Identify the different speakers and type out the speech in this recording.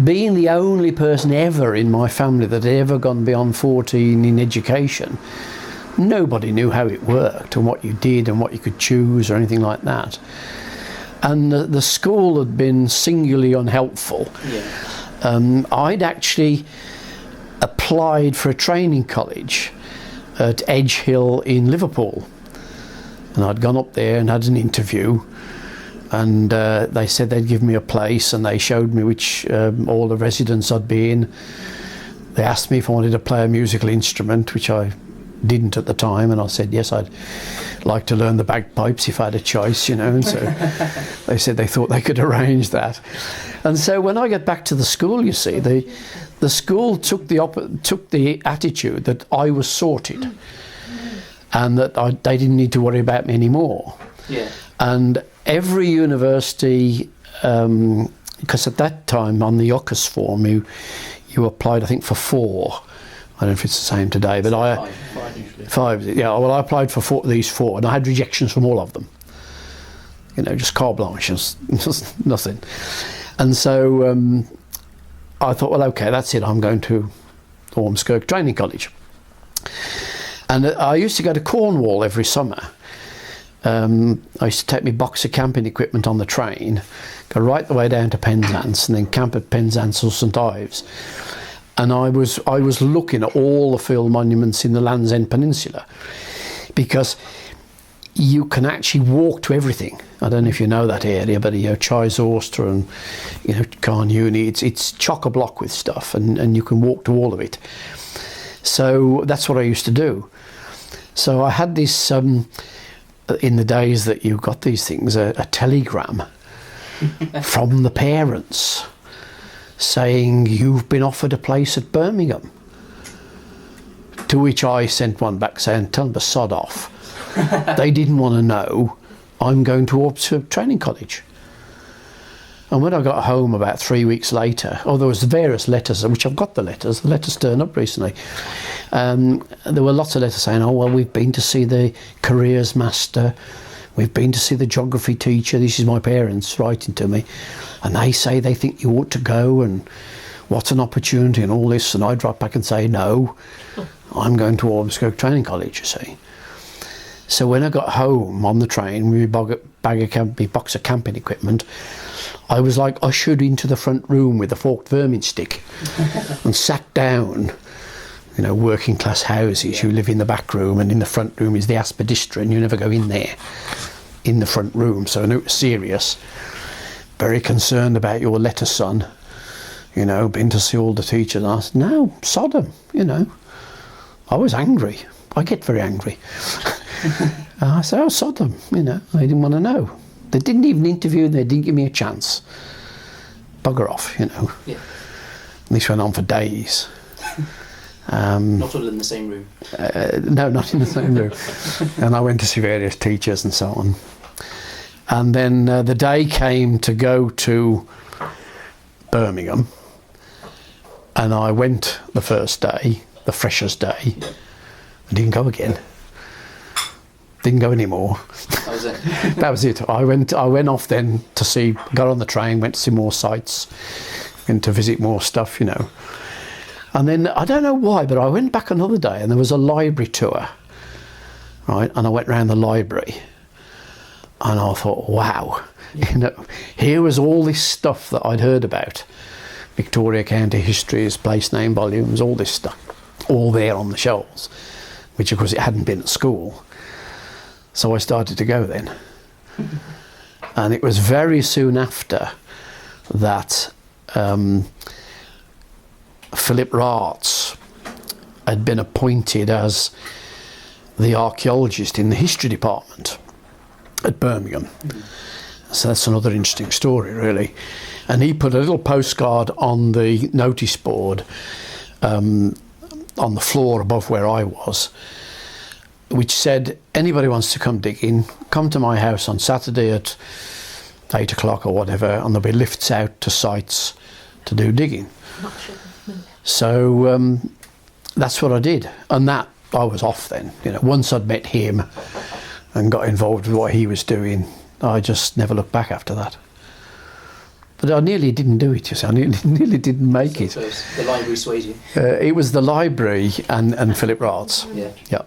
Speaker 1: being the only person ever in my family that had ever gone beyond 14 in education, nobody knew how it worked and what you did and what you could choose or anything like that. And the school had been singularly unhelpful. Yeah. I'd actually applied for a training college at Edge Hill in Liverpool, and I'd gone up there and had an interview, and they said they'd give me a place, and they showed me which all the residents I'd be in. They asked me if I wanted to play a musical instrument, which I didn't at the time, and I said yes, I'd like to learn the bagpipes if I had a choice, you know. And so they said they thought they could arrange that. And so when I got back to the school, you see, the school took the attitude that I was sorted and that they didn't need to worry about me anymore. Yeah. And every university, because at that time on the UCAS form you applied, I think, for 4. I don't know if it's the same today, but five. Yeah, well, I applied for these 4, and I had rejections from all of them. You know, just carte blanche, just nothing. And so I thought, well, okay, that's it. I'm going to Ormskirk Training College. And I used to go to Cornwall every summer. I used to take my Boxer camping equipment on the train, go right the way down to Penzance, and then camp at Penzance or St Ives. And I was looking at all the field monuments in the Land's End Peninsula, because you can actually walk to everything. I don't know if you know that area, but you know, Chisorster and Carnuni, it's chock-a-block with stuff, and you can walk to all of it. So that's what I used to do. So I had this, in the days that you got these things, a telegram from the parents saying, you've been offered a place at Birmingham. To which I sent one back saying, tell them to sod off. They didn't want to know I'm going to Ormskirk Training College. And when I got home about 3 weeks later, there was various letters, which I've got the letters turned up recently. There were lots of letters saying, oh, well, we've been to see the careers master, we've been to see the geography teacher. This is my parents writing to me, and they say they think you ought to go, and what an opportunity and all this. And I'd write back and say, no, I'm going to Ormskirk Training College, you see. So when I got home on the train with my Boxer camping equipment, I was like ushered into the front room with a forked vermin stick and sat down. You know, working class houses, you live in the back room, and in the front room is the aspidistra, and you never go in there, in the front room. So I knew it was serious. Very concerned about your letter, son. You know, been to see all the teachers. And I said, no, Sodom, you know. I was angry. I get very angry. I said, oh, Sodom, you know, they didn't want to know. They didn't even interview, they didn't give me a chance. Bugger off, you know. Yeah. And this went on for days.
Speaker 2: Not all in the same room?
Speaker 1: No, not in the same room. And I went to see various teachers and so on. And then the day came to go to Birmingham, and I went the first day, the freshers' day. I didn't go again. Didn't go anymore.
Speaker 2: That was it.
Speaker 1: That was it. I went off then to see, got on the train, went to see more sites, and to visit more stuff, you know. And then, I don't know why, but I went back another day and there was a library tour, right? And I went round the library and I thought, wow, you know, here was all this stuff that I'd heard about. Victoria County histories, place name volumes, all this stuff, all there on the shelves, which of course it hadn't been at school. So I started to go then. And it was very soon after that Philip Raats had been appointed as the archaeologist in the history department at Birmingham. So that's another interesting story, really. And he put a little postcard on the notice board on the floor above where I was, which said, anybody wants to come digging, come to my house on Saturday at 8 o'clock or whatever, and there'll be lifts out to sites to do digging. So that's what I did, and that I was off then. You know, once I'd met him and got involved with what he was doing, I just never looked back after that. But I nearly didn't do it, you see. I nearly didn't make
Speaker 2: So
Speaker 1: it.
Speaker 2: close. The library swayed you.
Speaker 1: It was the library and Philip Roth's.
Speaker 2: Yeah.
Speaker 1: Yeah.